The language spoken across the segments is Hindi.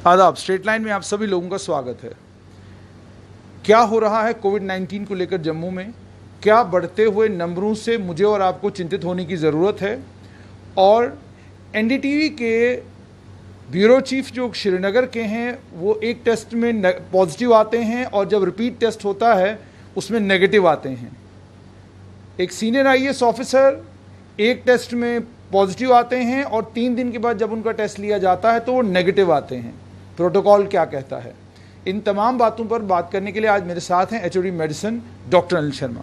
आदाब, स्ट्रेट लाइन में आप सभी लोगों का स्वागत है। क्या हो रहा है कोविड-19 को लेकर जम्मू में? क्या बढ़ते हुए नंबरों से मुझे और आपको चिंतित होने की ज़रूरत है? और एनडीटीवी के ब्यूरो चीफ जो श्रीनगर के हैं वो एक टेस्ट में पॉजिटिव आते हैं और जब रिपीट टेस्ट होता है उसमें नेगेटिव आते हैं। एक सीनियर आईएएस ऑफिसर एक टेस्ट में पॉजिटिव आते हैं और 3 दिन के बाद जब उनका टेस्ट लिया जाता है तो वो नेगेटिव आते हैं। प्रोटोकॉल क्या कहता है? इन तमाम बातों पर बात करने के लिए आज मेरे साथ हैं HOD medicine doctor Anil Sharma.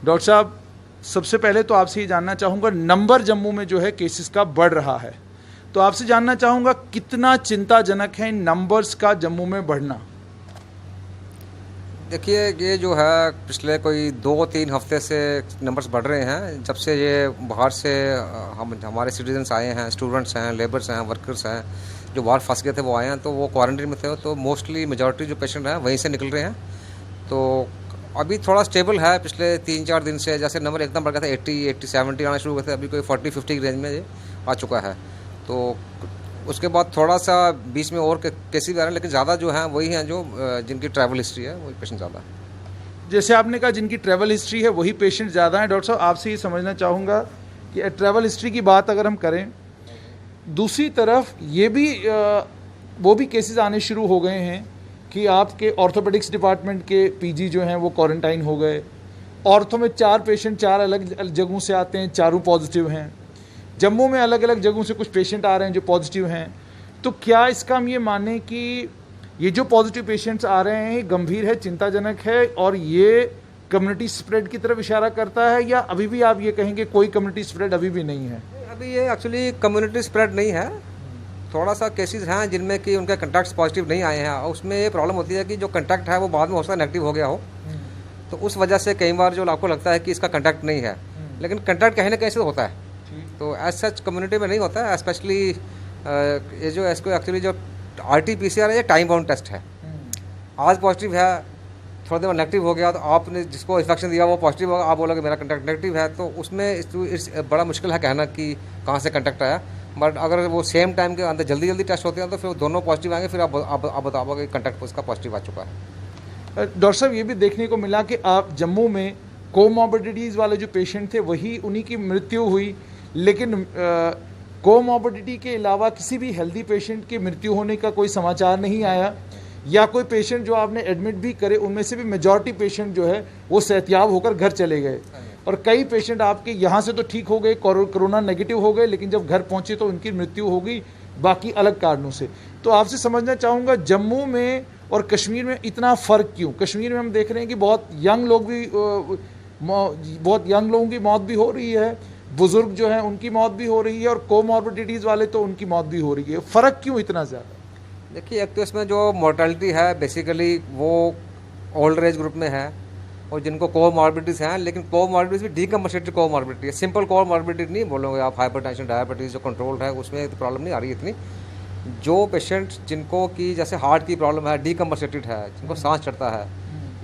Doctor साहब, सबसे पहले तो आपसे ये जानना चाहूँगा, नंबर जम्मू में जो है केसेस का बढ़ रहा है, तो आपसे जानना चाहूँगा कितना चिंताजनक है इन नंबर्स का जम्मू में बढ़ना? देखिए, ये जो है पिछले कोई 2-3 हफ्ते से नंबर्स बढ़ रहे हैं। जब से ये बाहर से हमारे सिटीजन्स आए हैं, स्टूडेंट्स हैं, लेबर्स हैं, वर्कर्स हैं, जो बाहर फंस गए थे वो आए हैं, तो वो क्वारंटीन में थे, तो मोस्टली मेजॉरिटी जो पेशेंट हैं वहीं से निकल रहे हैं। तो अभी थोड़ा स्टेबल है पिछले 3-4 दिन से। जैसे नंबर एकदम बढ़ गया था, 80, 70 आना शुरू हुए थे, अभी कोई 40-50 की रेंज में ये आ चुका है। तो उसके बाद थोड़ा सा बीच में और केसेस भी आ रहे हैं, लेकिन ज़्यादा जो हैं वही हैं जो जिनकी ट्रैवल हिस्ट्री है, वही पेशेंट ज़्यादा है। जैसे आपने कहा जिनकी ट्रैवल हिस्ट्री है वही पेशेंट ज़्यादा हैं। डॉक्टर साहब, आपसे ये समझना चाहूँगा कि ट्रैवल हिस्ट्री की बात अगर हम करें, दूसरी तरफ ये भी वो भी केसेस आने शुरू हो गए हैं कि आपके ऑर्थोपेडिक्स डिपार्टमेंट के पीजी जो हैं वो क्वारंटाइन हो गए। ऑर्थो में 4 पेशेंट 4 अलग जगहों से आते हैं, चारों पॉजिटिव हैं। जम्मू में अलग अलग जगहों से कुछ पेशेंट आ रहे हैं जो पॉजिटिव हैं। तो क्या इसका हम ये माने कि ये जो पॉजिटिव पेशेंट्स आ रहे हैं ये गंभीर है, चिंताजनक है और ये कम्युनिटी स्प्रेड की तरफ इशारा करता है, या अभी भी आप ये कहेंगे कोई कम्युनिटी स्प्रेड अभी भी नहीं है? अभी ये एक्चुअली कम्युनिटी स्प्रेड नहीं है। थोड़ा सा केसेस हैं जिनमें कि उनके कंटैक्ट्स पॉजिटिव नहीं आए हैं, और उसमें ये प्रॉब्लम होती है कि जो कंटैक्ट है वो बाद में हो सकता है नेगेटिव हो गया हो, तो उस वजह से कई बार जो आपको लगता है कि इसका कंटैक्ट नहीं है, लेकिन कंटैक्ट कहीं ना कहीं से होता है। तो एज सच कम्युनिटी में नहीं होता है। स्पेशली ये जो इसको एक्चुअली जो RT-PCR है, ये टाइम बाउंड टेस्ट है। आज पॉजिटिव है, थोड़ा देर में नेगेटिव हो गया, तो आपने जिसको इन्फेक्शन दिया वो पॉजिटिव होगा, आप बोलोगे मेरा कंटैक्ट नेगेटिव है, तो उसमें बड़ा मुश्किल है कहना कि कहाँ से कंटैक्ट आया। बट अगर वो सेम टाइम के अंदर जल्दी टेस्ट होते हैं तो फिर दोनों पॉजिटिव आएंगे, फिर आप बताओगे कि कंटैक्ट उसका पॉजिटिव आ चुका है। डॉक्टर साहब, ये भी देखने को मिला कि आप जम्मू में कोमॉर्बिडिटीज़ वाले जो पेशेंट थे वही उन्हीं की मृत्यु हुई, लेकिन कोमॉर्बिडिटी के अलावा किसी भी हेल्दी पेशेंट की मृत्यु होने का कोई समाचार नहीं आया, या कोई पेशेंट जो आपने एडमिट भी करे उनमें से भी मेजॉरिटी पेशेंट जो है वो सेहतियाब होकर घर चले गए, और कई पेशेंट आपके यहाँ से तो ठीक हो गए, कोरोना नेगेटिव हो गए, लेकिन जब घर पहुँचे तो उनकी मृत्यु हो गई बाकी अलग कारणों से। तो आपसे समझना चाहूँगा, जम्मू में और कश्मीर में इतना फ़र्क क्यों? कश्मीर में हम देख रहे हैं कि बहुत यंग लोगों की मौत भी हो रही है, बुजुर्ग जो हैं उनकी मौत भी हो रही है, और कोमॉर्बिडिटीज़ वाले तो उनकी मौत भी हो रही है। फ़र्क क्यों इतना ज़्यादा? देखिए, एक तो इसमें जो मोर्टेलिटी है बेसिकली वो ओल्ड एज ग्रुप में है, और जिनको कोमॉर्बिडिटीज़ हैं, लेकिन कोमॉर्बिडिटीज़ भी डीकम्पनसेटेड कोमॉर्बिडिटी है, सिंपल कोमॉर्बिडिटी नहीं बोलोगे आप। हाइपरटेंशन, डायबिटीज़ जो कंट्रोल्ड है उसमें तो प्रॉब्लम नहीं आ रही इतनी। जो पेशेंट जिनको कि जैसे हार्ट की प्रॉब्लम है, डीकम्पनसेटेड है, जिनको सांस चढ़ता है,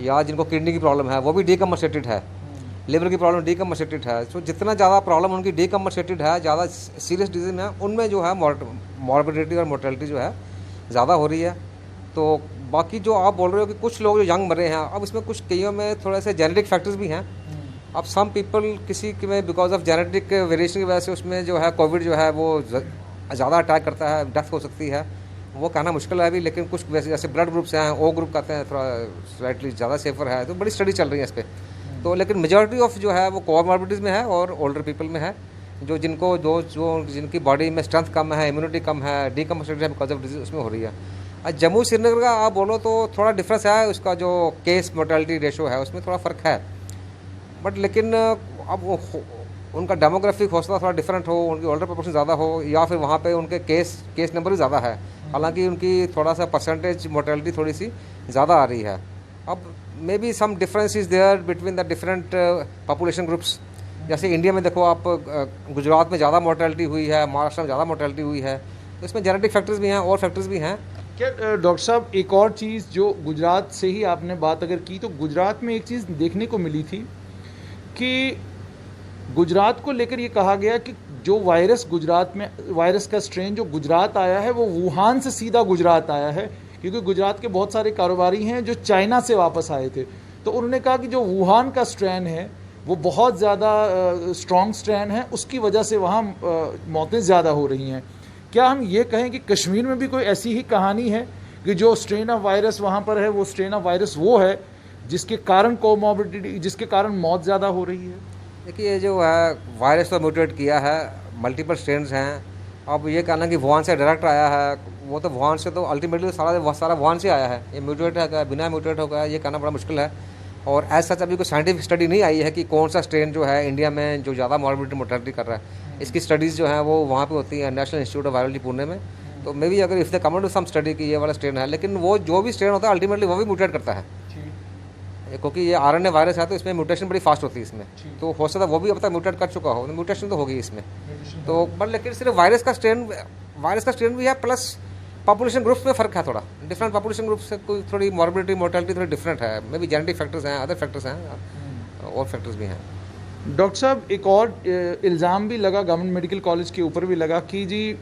या जिनको किडनी की प्रॉब्लम है वो भी डीकम्पनसेटेड है, लिवर की प्रॉब्लम डीकम्पनसेटेड है। तो जितना ज़्यादा प्रॉब्लम उनकी डीकम्पनसेटेड है, ज़्यादा सीरियस डिजीज है, उनमें जो है मॉर्बिडिटी और मोर्टेलिटी जो है ज़्यादा हो रही है। तो बाकी जो आप बोल रहे हो कि कुछ लोग जो यंग मरे हैं, अब इसमें कुछ कईयों में थोड़े से जेनेटिक फैक्टर्स भी हैं। अब सम पीपल किसी में बिकॉज ऑफ जेनेटिक वेरिएशन की वजह से उसमें जो है कोविड जो है वो ज़्यादा अटैक करता है, डेथ हो सकती है, वो कहना मुश्किल है अभी। लेकिन कुछ वैसे जैसे ब्लड ग्रुप्स हैं, O ग्रुप कहते हैं, थोड़ा स्लाइटली ज़्यादा सेफर है, तो बड़ी स्टडी चल रही है इस पर। तो लेकिन मेजॉरिटी ऑफ जो है वो कोमॉर्बिडिटीज़ में है और ओल्डर पीपल में है, जो जिनकी बॉडी में स्ट्रेंथ कम है, इम्यूनिटी कम है, डीकम्पनसेटेड है बिकॉज ऑफ डिजीज, उसमें हो रही है। आज जम्मू श्रीनगर का आप बोलो तो थोड़ा डिफरेंस है, उसका जो केस मोर्टेलिटी रेशो है उसमें थोड़ा फ़र्क है। बट लेकिन अब उनका डेमोग्राफिक हौसला थोड़ा डिफरेंट हो, उनकी ओल्डर पॉपुलेशन ज़्यादा हो, या फिर वहाँ पे उनके केस नंबर भी ज़्यादा है, हालांकि उनकी थोड़ा सा परसेंटेज मोर्टेलिटी थोड़ी सी ज़्यादा आ रही है। अब may be some difference is there between the different population groups. जैसे इंडिया में देखो आप, गुजरात में ज़्यादा मोर्टेलिटी हुई है, महाराष्ट्र में ज़्यादा मोर्टेलिटी हुई है, तो इसमें जेनेटिक फैक्टर्स भी हैं और फैक्टर्स भी हैं। क्या डॉक्टर साहब, एक और चीज़ जो गुजरात से ही आपने बात अगर की, तो गुजरात में एक चीज़ देखने को मिली थी कि गुजरात को लेकर ये कहा गया कि जो वायरस गुजरात में, वायरस का स्ट्रेन जो गुजरात आया है वो वुहान से सीधा गुजरात आया है, क्योंकि गुजरात के बहुत सारे कारोबारी हैं जो चाइना से वापस आए थे। तो उन्होंने कहा कि जो वुहान का स्ट्रेन है वो बहुत ज़्यादा स्ट्रॉन्ग स्ट्रेन है, उसकी वजह से वहाँ मौतें ज़्यादा हो रही हैं। क्या हम ये कहें कि कश्मीर में भी कोई ऐसी ही कहानी है कि जो स्ट्रेन ऑफ वायरस वहाँ पर है, वो स्ट्रेन ऑफ वायरस वो है जिसके कारण कोमॉर्बिडिटी, जिसके कारण मौत ज़्यादा हो रही है? देखिए, ये जो है वायरस तो म्यूटेट किया है, मल्टीपल स्ट्रेन्स हैं। अब ये कहना कि वुहान से डायरेक्ट आया है, वो तो वुहान से तो अल्टीमेटली सारा वुहान से आया है। ये म्यूटेट है क्या, बिना म्यूटेट हो गया, ये कहना बड़ा मुश्किल है। और एज सच अभी कोई साइंटिफिक स्टडी नहीं आई है कि कौन सा स्ट्रेन जो है इंडिया में जो ज़्यादा मॉर्बिडिटी मोर्टेलिटी कर रहा है। इसकी स्टडीज़ जो है वो वहाँ पे होती है, national institute of virology Pune में। तो मे बी अगर if the comment to some study कि ये वाला स्ट्रेन है, लेकिन वो जो भी स्ट्रेन होता है अल्टीमेटली वो भी म्यूटेट करता है, क्योंकि ये RNA वायरस है तो इसमें म्यूटेशन बड़ी फास्ट होती है इसमें। तो हो सकता है वो भी अब तक म्यूटेट कर चुका हो, म्यूटेशन तो होगी इसमें। तो बट लेकिन सिर्फ वायरस का स्ट्रेन भी है, प्लस पॉपुलेशन ग्रुप्स में फ़र्क है, थोड़ा डिफरेंट पॉपुलेशन ग्रुप से कोई थोड़ी मॉर्बिडिटी मोर्टेलिटी थोड़ी डिफरेंट है। मे बी जेनेटिक फैक्टर्स हैं, अदर फैक्टर्स हैं, और फैक्टर्स भी हैं। डॉक्टर साहब, एक और इल्ज़ाम भी लगा गवर्नमेंट मेडिकल कॉलेज के ऊपर भी लगा कि जी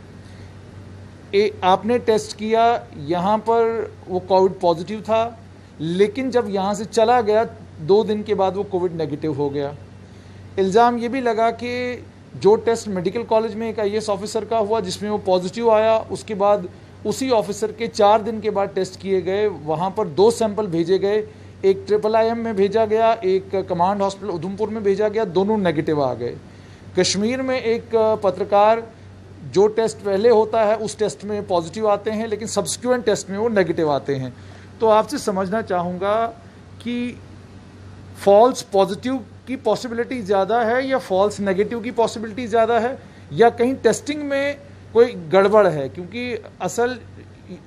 आपने टेस्ट किया, यहाँ पर वो कोविड पॉजिटिव था, लेकिन जब यहाँ से चला गया 2 दिन के बाद वो कोविड नेगेटिव हो गया। इल्ज़ाम ये भी लगा कि जो टेस्ट मेडिकल कॉलेज में एक IAS ऑफिसर का हुआ जिसमें वो पॉजिटिव आया, उसके बाद उसी ऑफिसर के 4 दिन के बाद टेस्ट किए गए, वहाँ पर 2 सैंपल भेजे गए, एक IIIM में भेजा गया, एक कमांड हॉस्पिटल उधमपुर में भेजा गया, दोनों नेगेटिव आ गए। कश्मीर में एक पत्रकार, जो टेस्ट पहले होता है उस टेस्ट में पॉजिटिव आते हैं, लेकिन सब्सिक्वेंट टेस्ट में वो नेगेटिव आते हैं। तो आपसे समझना चाहूँगा कि फॉल्स पॉजिटिव की पॉसिबिलिटी ज़्यादा है या फॉल्स नेगेटिव की पॉसिबिलिटी ज़्यादा है, या कहीं टेस्टिंग में कोई गड़बड़ है? क्योंकि असल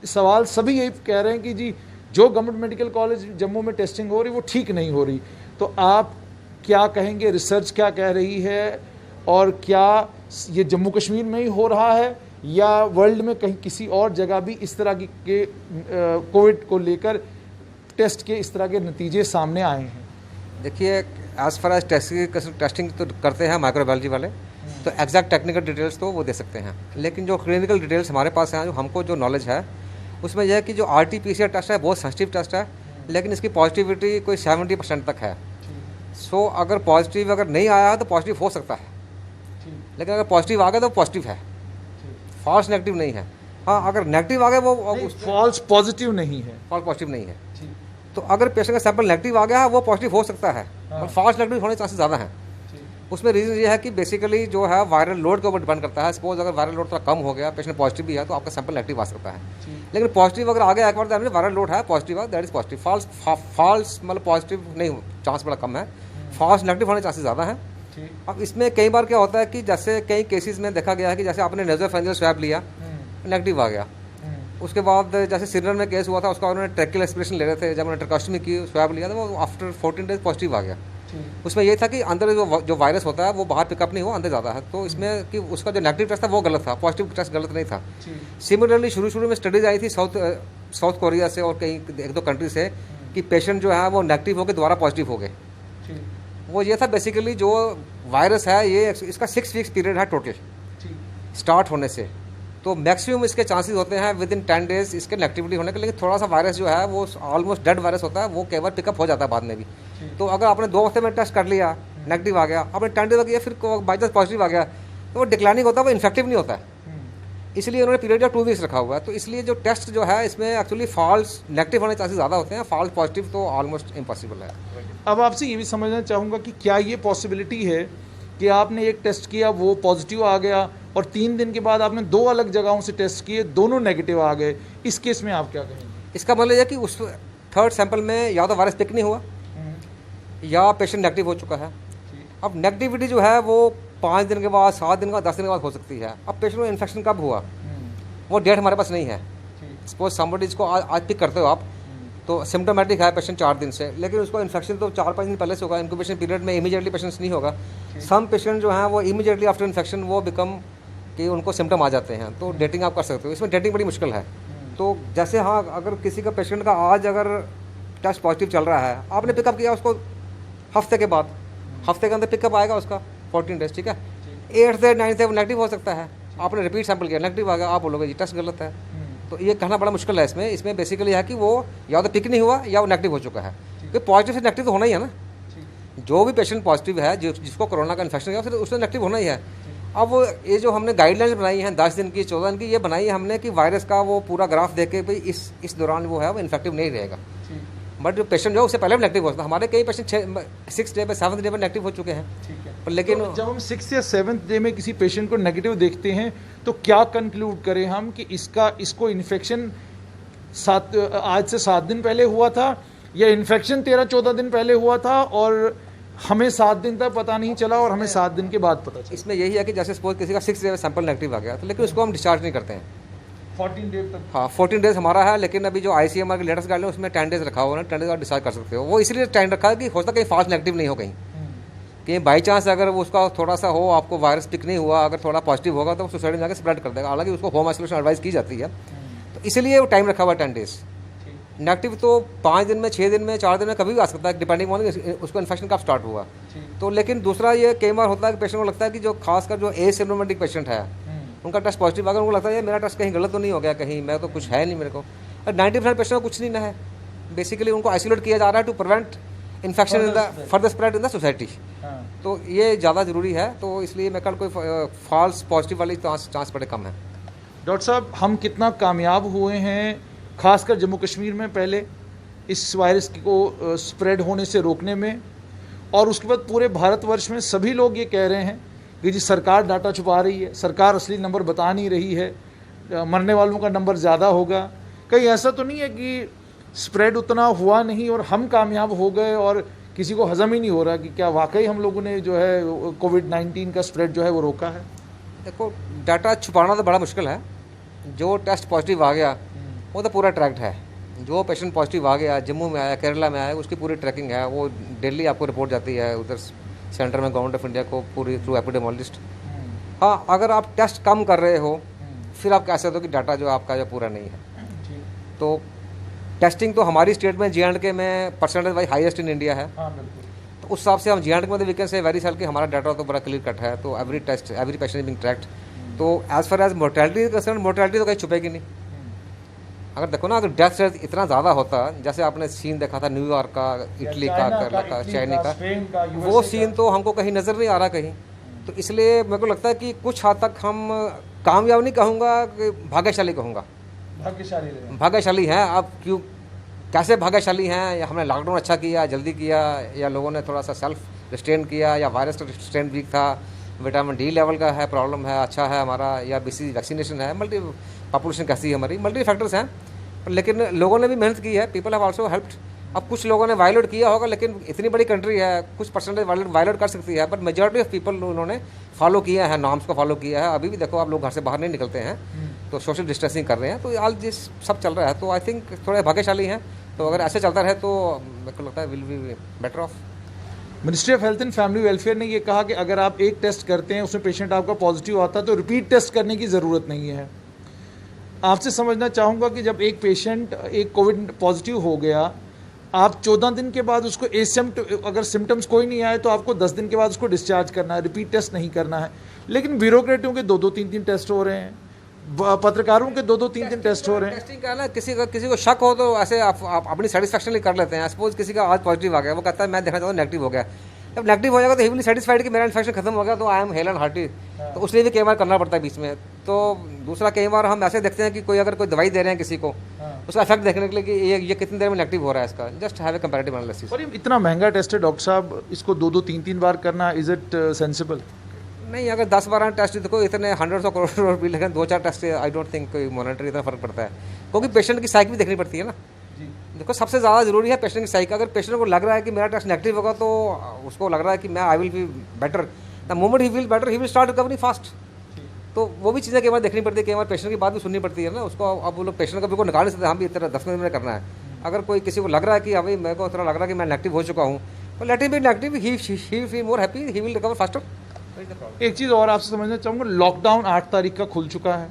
सवाल सभी यही कह रहे हैं कि जी जो गवर्नमेंट मेडिकल कॉलेज जम्मू में टेस्टिंग हो रही वो ठीक नहीं हो रही। तो आप क्या कहेंगे, रिसर्च क्या कह रही है, और क्या ये जम्मू कश्मीर में ही हो रहा है या वर्ल्ड में कहीं किसी और जगह भी इस तरह के कोविड को लेकर टेस्ट के इस तरह के नतीजे सामने आए हैं? देखिए, एज फार एज टेस्टिंग तो करते हैं माइक्रोबायोलॉजी वाले, तो एग्जैक्ट टेक्निकल डिटेल्स तो वो दे सकते हैं, लेकिन जो क्लिनिकल डिटेल्स हमारे पास हैं, जो हमको जो नॉलेज है उसमें यह है कि जो RT-PCR टेस्ट है बहुत सेंसिटिव टेस्ट है, लेकिन इसकी पॉजिटिविटी कोई 70% तक है। सो अगर पॉजिटिव अगर नहीं आया है तो पॉजिटिव हो सकता है, लेकिन अगर पॉजिटिव आ गया तो पॉजिटिव है, फॉल्स नेगेटिव नहीं है। हाँ, अगर नेगेटिव आ गया वो फॉल्स पॉजिटिव नहीं है, फॉल्स पॉजिटिव नहीं है। तो अगर पेशेंट का सैंपल नेगेटिव आ गया है वो पॉजिटिव हो सकता है, और फॉल्स नेगेटिव होने के चांसेस ज़्यादा हैं। उसमें रीज़न ये है कि बेसिकली जो है वायरल लोड के ऊपर डिपेंड करता है। सपोज अगर वायरल लोड थोड़ा कम हो गया, पेशेंट पॉजिटिव भी है, तो आपका सैंपल नेगेटिव आ सकता है। लेकिन पॉजिटिव अगर आ गया एक बार, वायरल लोड है, पॉजिटिव है, दैट इज पॉजिटिव। फॉल्स मतलब पॉजिटिव नहीं हो, चांस बड़ा कम है, फॉल्स नेगेटिव होने के चांसेस ज़्यादा हैं। अब इसमें कई बार क्या होता है कि जैसे कई केसेस में देखा गया है कि जैसे आपने नेज़ोफेरेंजियल स्वैब लिया, नेगेटिव आ गया, उसके बाद जैसे सिरनर में केस हुआ था, उसका उन्होंने ट्रैकियल एस्पिरेशन ले रहे थे, जब उन्होंने ट्रैकोस्टमी की, स्वैब लिया था, वो आफ्टर 14 डेज पॉजिटिव आ गया। उसमें ये था कि अंदर जो वायरस होता है वो बाहर पिकअप नहीं हुआ, अंदर ज़्यादा है। तो इसमें कि उसका जो नेगेटिव टेस्ट था वो गलत था, पॉजिटिव टेस्ट गलत नहीं था। सिमिलरली शुरू में स्टडीज आई थी साउथ कोरिया से और कई 1-2 कंट्री से कि पेशेंट जो है वो नेगेटिव होकर दोबारा पॉजिटिव हो गए। वो ये था बेसिकली जो वायरस है ये इसका 6 वीक्स पीरियड है टोटल स्टार्ट होने से, तो मैक्सिमम इसके चांसेस होते हैं विद इन 10 डेज इसके नेगेटिविटी होने के। लेकिन थोड़ा सा वायरस जो है वो ऑलमोस्ट डेड वायरस होता है, वो कई बार पिकअप हो जाता है बाद में भी। तो अगर आपने 2 हफ्ते में टेस्ट कर लिया, नेगेटिव आ गया, आपने 10 डेज किया, फिर बाई चांस पॉजिटिव आ गया, तो वो डिक्लाइनिंग होता है, वो इन्फेक्टिव नहीं होता है। इसलिए उन्होंने पीरियड ऑफ 2 वीक्स रखा हुआ है। तो इसलिए जो टेस्ट जो है इसमें एक्चुअली फॉल्स नेगेटिव होने के चांसेस ज़्यादा होते हैं, फॉल्स पॉजिटिव तो ऑलमोस्ट इम्पॉसिबल है। अब आपसे ये भी समझना चाहूँगा कि क्या ये पॉसिबिलिटी है कि आपने एक टेस्ट किया, वो पॉजिटिव आ गया, और 3 दिन के बाद आपने 2 अलग जगहों से टेस्ट किए, दोनों नेगेटिव आ गए, इस केस में आप क्या कहेंगे? इसका मतलब है कि उस थर्ड सैंपल में या तो वायरस पिक नहीं हुआ या पेशेंट नेगेटिव हो चुका है। अब नेगेटिविटी जो है वो 5 दिन के बाद, 7 दिन के बाद, 10 दिन के बाद हो सकती है। अब पेशेंट को इन्फेक्शन कब हुआ वो डेट हमारे पास नहीं है। सपोज समबडी को आज पिक करते हो आप, तो सिम्टोमेटिक है पेशेंट 4 दिन से, लेकिन उसको इन्फेक्शन तो 4-5 दिन पहले से होगा। इंक्यूबेशन पीरियड में इमीडिएटली पेशेंट्स नहीं होगा। सम पेशेंट जो हैं वो इमीडिएटली आफ्टर इन्फेक्शन वो बिकम कि उनको सिम्टम आ जाते हैं, तो डेटिंग आप कर सकते हो। इसमें डेटिंग बड़ी मुश्किल है। तो जैसे हाँ, अगर किसी का पेशेंट का आज अगर टेस्ट पॉजिटिव चल रहा है, आपने पिकअप किया उसको हफ्ते के बाद, हफ्ते के अंदर पिकअप आएगा उसका 14 डेज, ठीक है। 8th से 9th से वो नेगेटिव हो सकता है, आपने रिपीट सैंपल किया नेगेटिव आ गया, आप बोलोगे जी टेस्ट गलत है। तो ये कहना बड़ा मुश्किल है इसमें बेसिकली है कि वो या तो पिक नहीं हुआ या वो नेगेटिव हो चुका है, क्योंकि पॉजिटिव से नेगेटिव तो होना ही है ना। जो भी पेशेंट पॉजिटिव है, जिसको कोरोना का इन्फेक्शन गया, फिर उससे नेगेटिव होना ही है। अब वो ये जो हमने गाइडलाइंस बनाई हैं 10 दिन की 14 दिन की, ये बनाई है हमने कि वायरस का वो पूरा ग्राफ देख के भाई इस दौरान वो है वो इन्फेक्टिव नहीं रहेगा। बट जो पेशेंट जो है उससे पहले भी नेगेटिव होता है, हमारे कई पेशेंट 6 डे पे 7th डे पे नेगेटिव हो चुके हैं। पर लेकिन तो जब हम 6 या 7th डे में किसी पेशेंट को नेगेटिव देखते हैं तो क्या कंक्लूड करें हम कि इसको इन्फेक्शन आज से 7 दिन पहले हुआ था, या इन्फेक्शन 13-14 दिन पहले हुआ था और हमें 7 दिन तक पता नहीं चला और हमें 7 दिन के बाद पता चला? इसमें यही है कि जैसे सपोज किसी का 6 डे में सैंपल नेगेटिव आ गया तो लेकिन उसको हम डिस्चार्ज नहीं करते हैं 14 डेज तक। हाँ 14 डेज हमारा है, लेकिन अभी जो ICMR की लेटेस्ट गाइडलाइन उसमें 10 डेज रखा हुआ है, 10 डेज आप डिस्चार्ज कर सकते हो। वो इसलिए 10 रखा है कि हो सकता है कहीं फास्ट नेगेटिव नहीं हो कहीं, कि बाई चांस अगर वो उसका थोड़ा सा हो, आपको वायरस पिक नहीं हुआ, अगर थोड़ा पॉजिटिव होगा तो वो सोसाइटी में जाकर स्प्रेड कर देगा। हालांकि उसको होम आइसोलेशन एडवाइस की जाती है, तो इसलिए वो टाइम रखा हुआ है 10 डेज। नेगेटिव तो 5 दिन में, 6 दिन में, 4 दिन में कभी भी आ सकता है, डिपेंडिंग ऑन उसको इन्फेक्शन कब स्टार्ट हुआ। तो लेकिन दूसरा ये कई बार होता है कि पेशेंट को लगता है कि जो खासकर जो एसिम्प्टोमेटिक पेशेंट है उनका टेस्ट पॉजिटिव अगर उनको लगता है मेरा टेस्ट कहीं गलत तो नहीं हो गया, कहीं मैं तो कुछ है नहीं मेरे को। 90% पेशेंट को कुछ नहीं है, बेसिकली उनको आइसोलेट किया जा रहा है to prevent infection in the further spread in the society. तो ये ज़्यादा ज़रूरी है, तो इसलिए मैं कल कोई फॉल्स पॉजिटिव वाली चांस बड़े कम है। डॉक्टर साहब, हम कितना कामयाब हुए हैं खासकर जम्मू कश्मीर में पहले इस वायरस को स्प्रेड होने से रोकने में, और उसके बाद पूरे भारतवर्ष में सभी लोग ये कह रहे हैं कि जी सरकार डाटा छुपा रही है, सरकार असली नंबर बता नहीं रही है, मरने वालों का नंबर ज़्यादा होगा। कहीं ऐसा तो नहीं है कि स्प्रेड उतना हुआ नहीं और हम कामयाब हो गए और किसी को हजम ही नहीं हो रहा कि क्या वाकई हम लोगों ने जो है कोविड-19 का स्प्रेड जो है वो रोका है? देखो, डाटा छुपाना तो बड़ा मुश्किल है। जो टेस्ट पॉजिटिव आ गया वो तो पूरा ट्रैक्ड है। जो पेशेंट पॉजिटिव आ गया, जम्मू में आया, केरला में आया, उसकी पूरी ट्रैकिंग है, वो डेली आपको रिपोर्ट जाती है उधर सेंटर में गवर्नमेंट ऑफ इंडिया को पूरी थ्रू एपिडेमोलॉजिस्ट। हाँ, अगर आप टेस्ट कम कर रहे हो फिर आप कह सकते हो कि डाटा जो आपका जो पूरा नहीं है। तो टेस्टिंग तो हमारी स्टेट में J&K में percentage wise highest in India है। तो उस हिसाब से हम J&K में we can say very sell कि हमारा डाटा तो बड़ा क्लियर कट है। तो every patient is being tracked. तो as far as mortality concern, mortality तो कहीं छुपेगी नहीं। अगर देखो ना, अगर डेथ रेट इतना ज़्यादा होता जैसे आपने सीन देखा था न्यूयॉर्क का, इटली का, केरला का, चाइना का, वो सीन तो हमको कहीं नज़र नहीं आ रहा कहीं। तो इसलिए मेरे को लगता है कि कुछ हद तक हम कामयाब नहीं कहूँगा, कि भाग्यशाली कहूँगा। भाग्यशाली हैं। अब क्यों, कैसे भाग्यशाली हैं? या हमने लॉकडाउन अच्छा किया, जल्दी किया, या लोगों ने थोड़ा सा सेल्फ रिस्ट्रेन किया, या वायरस का रिस्ट्रेन वीक था, विटामिन D लेवल का है प्रॉब्लम है, अच्छा है हमारा, या BCG वैक्सीनेशन है, मल्टी पॉपुलेशन कैसी है हमारी, मल्टी फैक्टर्स हैं। लेकिन लोगों ने भी मेहनत की है, पीपल हैव आल्सो हेल्प्ड। अब कुछ लोगों ने वायलेट किया होगा, लेकिन इतनी बड़ी कंट्री है, कुछ परसेंटेज वायलेट कर सकती है, बट मेजॉरिटी ऑफ पीपल उन्होंने फॉलो किया है, नॉर्म्स को फॉलो किया है। अभी भी देखो, आप लोग घर से बाहर नहीं निकलते हैं, तो सोशल डिस्टेंसिंग कर रहे हैं, तो ऑल दिस सब चल रहा है। तो आई थिंक थोड़े भाग्यशाली हैं। तो अगर ऐसे चलता रहे तो मेरे को लगता है will be better of. Ministry of health and family welfare ने ये कहा कि अगर आप एक टेस्ट करते हैं, उसमें पेशेंट आपका पॉजिटिव आता है तो रिपीट टेस्ट करने की ज़रूरत नहीं है। आपसे समझना चाहूँगा कि जब एक पेशेंट एक कोविड पॉजिटिव हो गया, आप 14 दिन के बाद उसको अगर सिम्टम्स कोई नहीं आए तो आपको 10 दिन के बाद उसको डिस्चार्ज करना है, रिपीट टेस्ट नहीं करना है। लेकिन ब्यूरोक्रेटों के 2-2, 3-3 टेस्ट हो रहे हैं, पत्रकारों के 2-2, 3-3 टेस्ट हो रहे हैं। टेस्टिंग का ना, किसी को शक हो तो ऐसे आप अपनी सेटिस्फेक्शन कर लेते हैं। सपोज किसी का आज पॉजिटिव आ गया, वो कहता है मैं देखना चाहता हूँ नेगेटिव हो गया। जब नेगेटिव हो जाएगा तो ही विल सेटिस्फाइड कि मेरा इन्फेक्शन खत्म हो गया, तो I am hello and hearty. तो उसलिए भी कई बार करना पड़ता है बीच में। तो दूसरा, कई बार हम ऐसे देखते हैं कि कोई अगर कोई दवाई दे रहे हैं किसी को, उसका इफेक्ट देखने के लिए कि ये कितनी देर में नेगेटिव हो रहा है, इसका just have a comparative analysis. और ये इतना महंगा टेस्ट है डॉक्टर साहब, इसको 2-2, 3-3 बार करना, इज इट सेंसिबल? नहीं, अगर 10-12 टेस्ट देखो, इतने 100 करोड़ भी, लेकिन 2-4 टेस्ट आई डोंट थिंक कोई मॉनिटरी इतना फर्क पड़ता है, क्योंकि पेशेंट की साइक भी देखनी पड़ती है ना। देखो, सबसे ज़्यादा ज़रूरी है पेशेंट की साइक। अगर पेशेंट को लग रहा है कि मेरा टेस्ट नेगेटिव होगा, तो उसको लग रहा है कि मैं I will be better, the moment he will better he will start recovery fast. तो वो भी चीज़ें कई बार देखनी पड़ती है, कई बार पेशेंट की बात भी सुननी पड़ती है ना उसको। अब वो लोग पेशेंट का बिल्कुल निकाल नहीं सकते, हम भी इतना 10 मिनट में करना है। अगर कोई किसी को लग रहा है कि अभी मेरे को थोड़ा लग रहा है कि मैं नेगेटिव हो चुका हूँ, तो let him B negative, he feel more happy, he will recover faster. एक चीज़ और आपसे समझना चाहूँगा, लॉकडाउन 8 तारीख का खुल चुका है,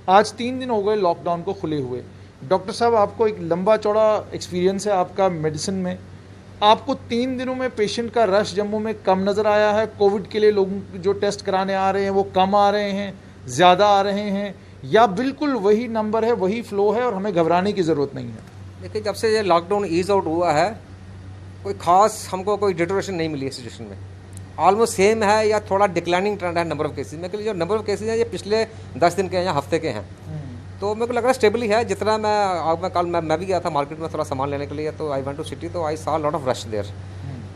आज 3 दिन हो गए लॉकडाउन को खुले हुए। डॉक्टर साहब, आपको एक लंबा चौड़ा एक्सपीरियंस है आपका मेडिसिन में, आपको 3 दिनों में पेशेंट का रश जम्मू में कम नज़र आया है? कोविड के लिए लोग जो टेस्ट कराने आ रहे हैं वो कम आ रहे हैं, ज़्यादा आ रहे हैं, या बिल्कुल वही नंबर है, वही फ्लो है और हमें घबराने की ज़रूरत नहीं है? देखिए, जब से ये लॉकडाउन ईज आउट हुआ है कोई खास हमको कोई डिटोरेशन नहीं मिली है सिचुएशन में। ऑलमोस्ट सेम है या थोड़ा डिक्लाइनिंग ट्रेंड है नंबर ऑफ केसेज में। जो नंबर ऑफ केसेज हैं ये पिछले 10 दिन के हैं या हफ्ते के हैं। तो मेरे को लग रहा है स्टेबल है। जितना मैं कल मैं भी गया था मार्केट में थोड़ा सामान लेने के लिए, तो आई वेंट टू सिटी, तो I saw lot of rush there.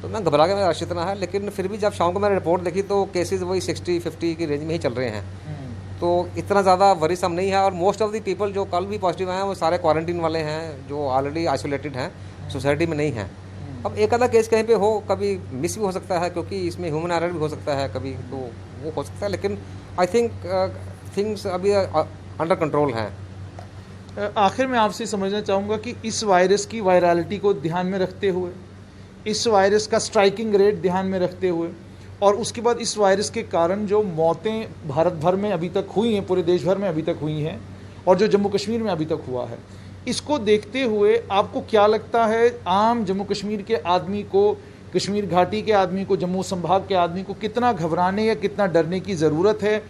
तो मैं घबरा गया, मेरा रश इतना है। लेकिन फिर भी जब शाम को मैंने रिपोर्ट देखी तो केसेज वही 60-50 की रेंज में ही चल रहे हैं। तो इतना ज़्यादा वरीसम नहीं है। और मोस्ट ऑफ द पीपल जो कल भी पॉजिटिव हैं वो सारे क्वारंटीन वाले हैं जो ऑलरेडी आइसोलेटेड हैं, सोसाइटी में नहीं हैं। अब एक आधा केस कहीं पे हो, कभी मिस भी हो सकता है क्योंकि इसमें ह्यूमन एरर भी हो सकता है कभी, तो वो हो सकता है। लेकिन आई थिंक थिंग्स अभी अंडर कंट्रोल हैं। आखिर में आपसे समझना चाहूँगा कि इस वायरस की वायरलिटी को ध्यान में रखते हुए, इस वायरस का स्ट्राइकिंग रेट ध्यान में रखते हुए, और उसके बाद इस वायरस के कारण जो मौतें भारत भर में अभी तक हुई हैं, पूरे देश भर में अभी तक हुई हैं, और जो जम्मू कश्मीर में अभी तक हुआ है, इसको देखते हुए आपको क्या लगता है आम जम्मू कश्मीर के आदमी को, कश्मीर घाटी के आदमी को, जम्मू संभाग के आदमी को कितना घबराने या कितना डरने की ज़रूरत है?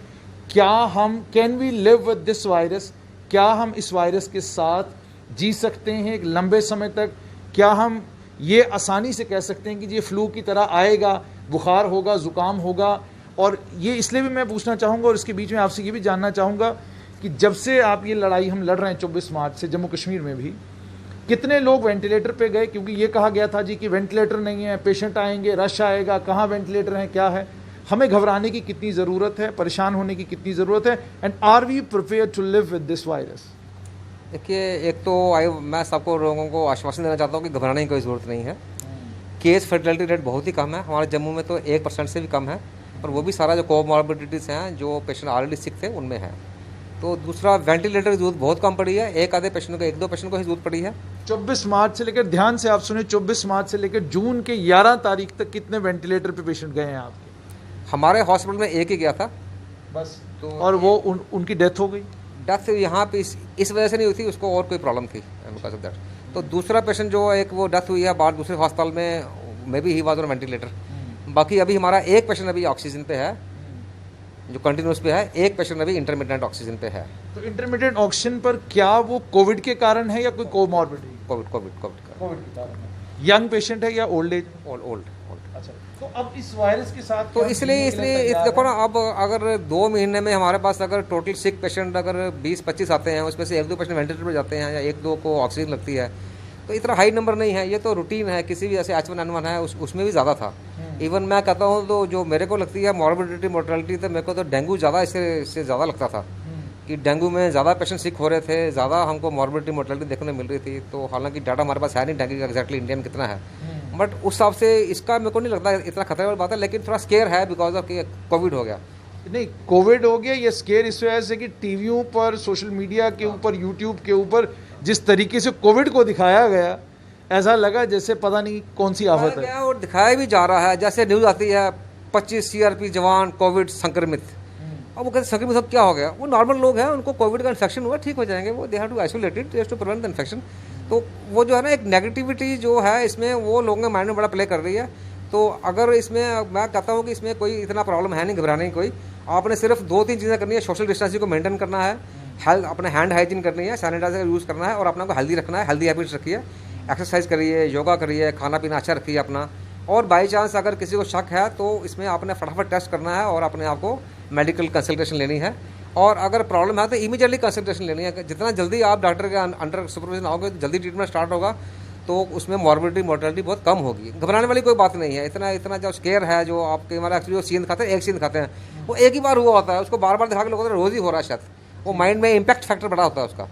क्या हम can we live with this virus? क्या हम इस वायरस के साथ जी सकते हैं एक लंबे समय तक? क्या हम ये आसानी से कह सकते हैं कि ये फ्लू की तरह आएगा, बुखार होगा, ज़ुकाम होगा? और ये इसलिए भी मैं पूछना चाहूँगा और इसके बीच में आपसे ये भी जानना चाहूँगा कि जब से आप ये लड़ाई हम लड़ रहे हैं 24 मार्च से जम्मू कश्मीर में भी, कितने लोग वेंटिलेटर पे गए? क्योंकि ये कहा गया था जी कि वेंटिलेटर नहीं है, पेशेंट आएंगे, रश आएगा, कहाँ वेंटिलेटर हैं, क्या है? हमें घबराने की कितनी ज़रूरत है, परेशान होने की कितनी ज़रूरत है, and are we prepare to live with this virus? देखिए, एक तो मैं सबको लोगों को आश्वासन देना चाहता हूँ कि घबराने की कोई ज़रूरत नहीं है। केस फर्टिलिटी रेट बहुत ही कम है हमारे जम्मू में, तो 1% से भी कम है। और वो भी सारा जो कोमॉर्बिडिटीज़ हैं, जो पेशेंट ऑलरेडी सिक थे, उनमें है। तो दूसरा, वेंटिलेटर की जरूरत बहुत कम पड़ी है। एक आधे पेशेंट को, 1-2 पेशेंट को ही जरूरत पड़ी है। 24 मार्च से लेकर, ध्यान से आप सुने, 24 मार्च से लेकर जून के 11 तारीख तक कितने वेंटिलेटर पे पेशेंट गए हैं आपके? हमारे हॉस्पिटल में एक ही गया था बस। तो और वो उनकी डेथ हो गई? डेथ यहाँ पे इस वजह से नहीं हुई थी, उसको और कोई प्रॉब्लम थी बिकॉज ऑफ दैट। तो दूसरा पेशेंट जो एक वो डेथ हुई है बाहर दूसरे हॉस्पिटल में, may be he was on ventilator. बाकी अभी हमारा एक पेशेंट अभी ऑक्सीजन पे है जो कंटिन्यूस पे है, एक पेशेंट अभी इंटरमीडिएट ऑक्सीजन पे है। तो इंटरमीडिएट ऑक्सीजन पर क्या वो कोविड के कारण है या कोई कोमॉर्बिडिटी? कोविड के कारण है। यंग पेशेंट है या ओल्ड एज? ओल्ड। अच्छा, तो अब इस वायरस के साथ तो इसलिए देखो ना, अब अगर 2 महीने में हमारे पास अगर टोटल सिक पेशेंट अगर 20-25 आते हैं, उसमें से 1-2 पेशेंट वेंटिलेटर पर जाते हैं या 1-2 को ऑक्सीजन लगती है, तो इतना हाई नंबर नहीं है। ये तो रूटीन है, किसी भी ऐसे H1N1 है उसमें भी ज़्यादा था। इवन मैं कहता हूँ तो जो मेरे को लगती है मॉर्बिडिटी मोर्टेलिटी, तो मेरे को तो डेंगू ज़्यादा इससे ज़्यादा लगता था कि डेंगू में ज़्यादा पेशेंट सिक हो रहे थे, ज़्यादा हमको मॉर्बिडिटी मोर्टेलिटी देखने मिल रही थी। तो हालांकि डाटा हमारे पास है नहीं डेंगू का एग्जैक्टली इंडिया में कितना है, बट उस हिसाब से इसका मेरे को नहीं लगता इतना खतरे वाली बात है। लेकिन थोड़ा स्केयर है बिकॉज ऑफ कोविड हो गया। नहीं, कोविड हो गया, ये स्केयर इस वजह से कि टीवियों पर, सोशल मीडिया के ऊपर, यूट्यूब के ऊपर जिस तरीके से कोविड को दिखाया गया, ऐसा लगा जैसे पता नहीं कौन सी आफत है। और दिखाया भी जा रहा है, जैसे न्यूज़ आती है 25 CRP जवान कोविड संक्रमित। अब वो कहते संक्रमित सब क्या हो गया? वो नॉर्मल लोग हैं, उनको कोविड का इन्फेक्शन हुआ, ठीक हो जाएंगे वो, they have to isolated to prevent the infection. तो वो जो है ना, एक नेगेटिविटी जो है इसमें, वो लोगों के माइंड में बड़ा प्ले कर रही है। तो अगर इसमें मैं कहता हूँ कि इसमें कोई इतना प्रॉब्लम है नहीं घबराने की कोई। आपने सिर्फ 2-3 चीज़ें करनी है। सोशल डिस्टेंसिंग को मेंटेन करना है, हेल्थ अपने हैंड हाइजीन करनी है, सैनिटाइजर का यूज़ करना है, और अपना को हेल्दी रखना है, हेल्दी हैबिट्स रखिए, एक्सरसाइज करिए, योगा करिए, खाना पीना अच्छा रखिए अपना। और बाई चांस अगर किसी को शक है तो इसमें आपने फटाफट टेस्ट करना है और अपने आप को मेडिकल कंसल्टेशन लेनी है। और अगर प्रॉब्लम है तो इमीडिएटली कंसल्टेशन लेनी है। जितना जल्दी आप डॉक्टर के अंडर सुपरविजन आओगे, जल्दी ट्रीटमेंट स्टार्ट होगा, तो उसमें मॉर्बिडिटी मोर्टेलिटी बहुत कम होगी। घबराने वाली कोई बात नहीं है। इतना जो स्केयर है, जो आपके हमारे एक्चुअली जो सीन खाते हैं, एक सीन खाते हैं, वो एक ही बार हुआ होता है, उसको बार बार दिखा के लोगों को रोज़ ही हो रहा है। शायद वो माइंड में इम्पैक्ट फैक्टर बड़ा होता है उसका।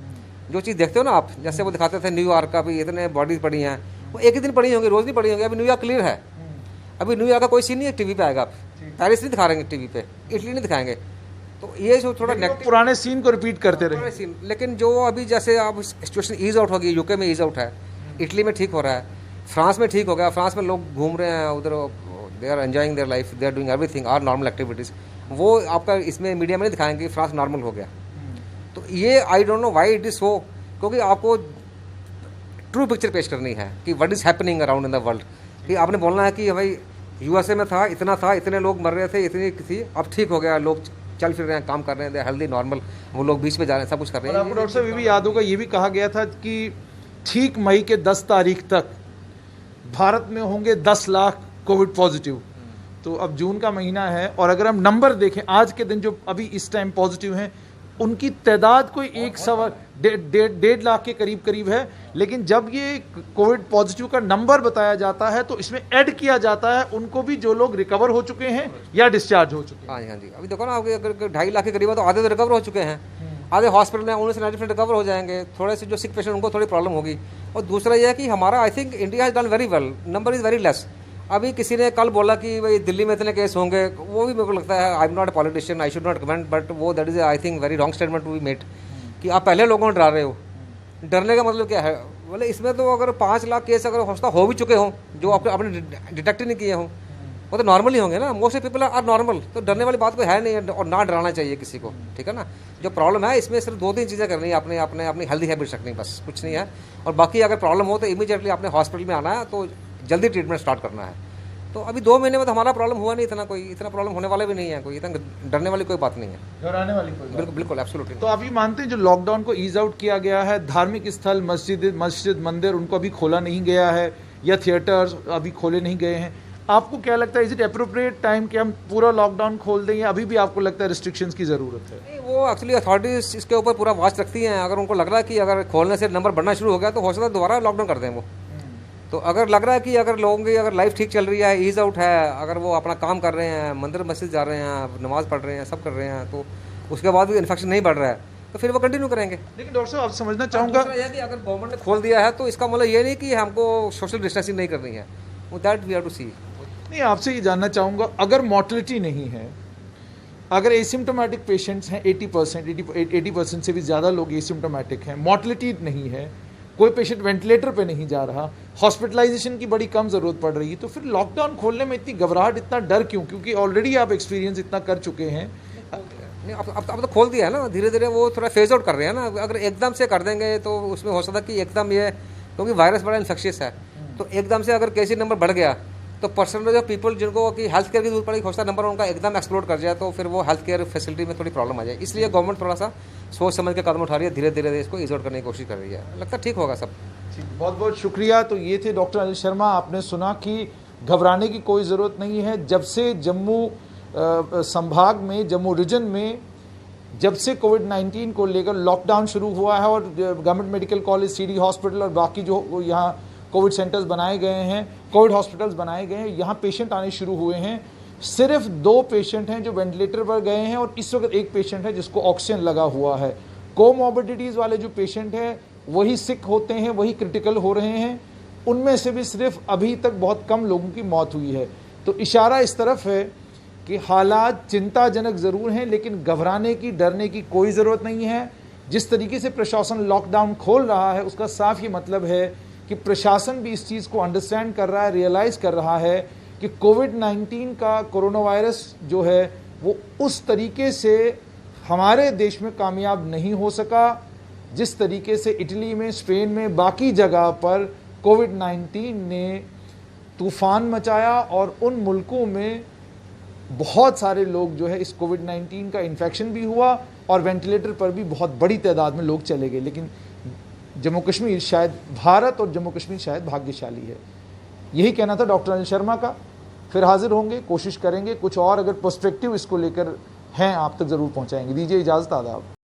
जो चीज़ देखते हो ना आप, जैसे वो दिखाते थे न्यूयॉर्क का भी इतने बॉडीज पड़ी हैं, वो एक ही दिन पड़ी होंगी, रोज़ नहीं पड़ी होंगी। अभी न्यूयॉर्क क्लियर है, अभी न्यूयॉर्क का कोई सीन नहीं है टीवी पे आएगा। आप पेरिस नहीं दिखा रहे टीवी पे, इटली नहीं दिखाएंगे। तो ये जो थोड़ा पुराने सीन को रिपीट करते रहे सीन। लेकिन जो अभी जैसे अब सिचुएशन ईज आउट होगी, यूके में ईज आउट है, इटली में ठीक हो रहा है, फ्रांस में ठीक हो गया। फ्रांस में लोग घूम रहे हैं उधर, they are enjoying their life, they are doing everything, are normal activities. वो आपका इसमें मीडिया में नहीं दिखाएंगे कि फ्रांस नॉर्मल हो गया। तो ये I don't know why it is so, क्योंकि आपको ट्रू पिक्चर पेश करनी है कि what is happening around in the world. कि आपने बोलना है कि भाई यूएसए में था, इतने लोग मर रहे थे, इतनी थी, अब ठीक हो गया, लोग चल फिर रहे हैं, काम कर रहे हैं, हेल्दी नॉर्मल, वो लोग बीच में जा रहे हैं, सब कुछ कर रहे हैं। आपको डॉक्टर साहब ये भी याद होगा, ये भी कहा गया था कि ठीक मई के 10 तारीख तक भारत में होंगे 10 लाख कोविड पॉजिटिव। तो अब जून का महीना है और अगर हम नंबर देखें आज के दिन जो अभी इस टाइम पॉजिटिव हैं उनकी तादाद कोई 1.5 लाख के करीब है। लेकिन जब ये कोविड पॉजिटिव का नंबर बताया जाता है तो इसमें ऐड किया जाता है उनको भी जो लोग रिकवर हो चुके हैं या डिस्चार्ज हो चुके हैं। हाँ जी, हाँ जी। अभी देखो ना, अगर 2.5 लाख के करीब है तो आधे तो रिकवर हो चुके हैं, आधे हॉस्पिटल में, 19-90% रिकवर हो जाएंगे। थोड़े से जो सिक पेशेंट उनको थोड़ी प्रॉब्लम होगी। और दूसरा यह है कि हमारा I think India has done very well, number is very less. अभी किसी ने कल बोला कि भाई दिल्ली में इतने केस होंगे, वो भी मेरे को लगता है, I am not a politician, I should not comment, but वो that is I think very wrong statement to be made कि आप पहले लोगों को डरा रहे हो। डरने का मतलब क्या है? बोले इसमें तो अगर 5 लाख केस अगर हो भी चुके हों जो आपने डिटेक्ट ही नहीं किए हों, वो तो नॉर्मल ही होंगे ना, most of people are normal. तो डरने वाली बात कोई है नहीं और ना डराना चाहिए किसी को, ठीक है ना। जो प्रॉब्लम है इसमें सिर्फ 2-3 चीज़ें करनी है, अपनी हेल्दी हैबिट्स रखनी, बस कुछ नहीं है। और बाकी अगर प्रॉब्लम हो तो इमीडिएटली आपने हॉस्पिटल में आना है, तो जल्दी ट्रीटमेंट स्टार्ट करना है। तो अभी 2 महीने में तो हमारा प्रॉब्लम हुआ नहीं, इतना प्रॉब्लम होने वाला भी नहीं है, कोई इतना डरने वाली कोई बात नहीं है, घबराने वाली कोई बिल्कुल बिल्कुल एब्सोल्युटली। तो आप ये मानते हैं जो लॉकडाउन को ईज आउट किया गया है, धार्मिक स्थल, मस्जिद मंदिर उनको अभी खोला नहीं गया है या थिएटर्स अभी खोले नहीं गए हैं, आपको क्या लगता है, इज इट एप्रोप्रिएट टाइम कि हम पूरा लॉकडाउन खोल दें या अभी भी आपको लगता है रिस्ट्रिक्शंस की ज़रूरत है? नहीं, वो एक्चुअली अथॉरिटीज इसके ऊपर पूरा वॉच रखती हैं। अगर उनको लग रहा है कि अगर खोलने से नंबर बढ़ना शुरू हो गया तो हो सकता है दोबारा लॉकडाउन कर दें वो। तो अगर लग रहा है कि अगर लोगों की अगर लाइफ ठीक चल रही है, ईज आउट है, अगर वो अपना काम कर रहे हैं, मंदिर मस्जिद जा रहे हैं, नमाज पढ़ रहे हैं, सब कर रहे हैं, तो उसके बाद भी इन्फेक्शन नहीं बढ़ रहा है तो फिर वो कंटिन्यू करेंगे। लेकिन डॉक्टर साहब आप समझना चाहूँगा कि अगर गवर्नमेंट ने खोल दिया है तो इसका मतलब ये नहीं कि हमको सोशल डिस्टेंसिंग नहीं करनी है, वो दैट वी हैव टू सी। नहीं, आपसे ये जानना चाहूँगा, अगर मॉर्टलिटी नहीं है, अगर एसिम्टोमेटिक पेशेंट्स हैं 80% से भी ज़्यादा लोग एसिम्टोमेटिक हैं, मॉर्टलिटी नहीं है, कोई पेशेंट वेंटिलेटर पे नहीं जा रहा, हॉस्पिटलाइजेशन की बड़ी कम ज़रूरत पड़ रही है, तो फिर लॉकडाउन खोलने में इतनी घबराहट, इतना डर क्यों? क्योंकि ऑलरेडी आप एक्सपीरियंस इतना कर चुके हैं। नहीं, अब तो खोल दिया है ना, धीरे धीरे वो थोड़ा फेज आउट कर रहे हैं ना। अगर एकदम से कर देंगे तो उसमें हो सकता है कि एकदम ये, क्योंकि वायरस बड़ा इन्फेक्शियस है, तो एकदम से अगर केस नंबर बढ़ गया तो परसेंटेज ऑफ पीपल जिनको कि हेल्थ केयर की जरूरत पड़ेगी, हो सकता है नंबर उनका एकदम एक्सप्लोड कर जाए, तो फिर वो हेल्थ केयर फैसिलिटी में थोड़ी प्रॉब्लम आ जाए। इसलिए गवर्नमेंट थोड़ा सा सोच समझ के कदम उठा रही है, धीरे धीरे इसको ईज आउट करने की कोशिश कर रही है। लगता है ठीक होगा सब। बहुत बहुत शुक्रिया। तो ये थे डॉक्टर अनिल शर्मा। आपने सुना कि घबराने की कोई ज़रूरत नहीं है। जब से जम्मू संभाग में, जम्मू रीजन में जब से कोविड-19 को लेकर लॉकडाउन शुरू हुआ है और government medical college, CD hospital और बाकी जो यहाँ कोविड सेंटर्स बनाए गए हैं, कोविड हॉस्पिटल्स बनाए गए हैं, यहाँ पेशेंट आने शुरू हुए हैं। सिर्फ 2 पेशेंट हैं जो वेंटिलेटर पर गए हैं और इस वक्त 1 पेशेंट है जिसको ऑक्सीजन लगा हुआ है। कोमॉर्बिडिटीज़ वाले जो पेशेंट हैं वही सिक होते हैं, वही क्रिटिकल हो रहे हैं। उनमें से भी सिर्फ अभी तक बहुत कम लोगों की मौत हुई है। तो इशारा इस तरफ है कि हालात चिंताजनक ज़रूर हैं, लेकिन घबराने की, डरने की कोई ज़रूरत नहीं है। जिस तरीके से प्रशासन लॉकडाउन खोल रहा है उसका साफ ये मतलब है कि प्रशासन भी इस चीज़ को अंडरस्टैंड कर रहा है, रियलाइज़ कर रहा है कि कोविड-19 का कोरोना वायरस जो है वो उस तरीके से हमारे देश में कामयाब नहीं हो सका जिस तरीके से इटली में, स्पेन में, बाकी जगह पर कोविड-19 ने तूफ़ान मचाया और उन मुल्कों में बहुत सारे लोग जो है इस कोविड-19 का इन्फेक्शन भी हुआ और वेंटिलेटर पर भी बहुत बड़ी तादाद में लोग चले गए। लेकिन जम्मू कश्मीर शायद, भारत और जम्मू कश्मीर शायद भाग्यशाली है। यही कहना था डॉक्टर अनिल शर्मा का। फिर हाजिर होंगे, कोशिश करेंगे कुछ और अगर पर्सपेक्टिव इसको लेकर हैं आप तक ज़रूर पहुँचाएंगे। दीजिए इजाज़त, आदाब।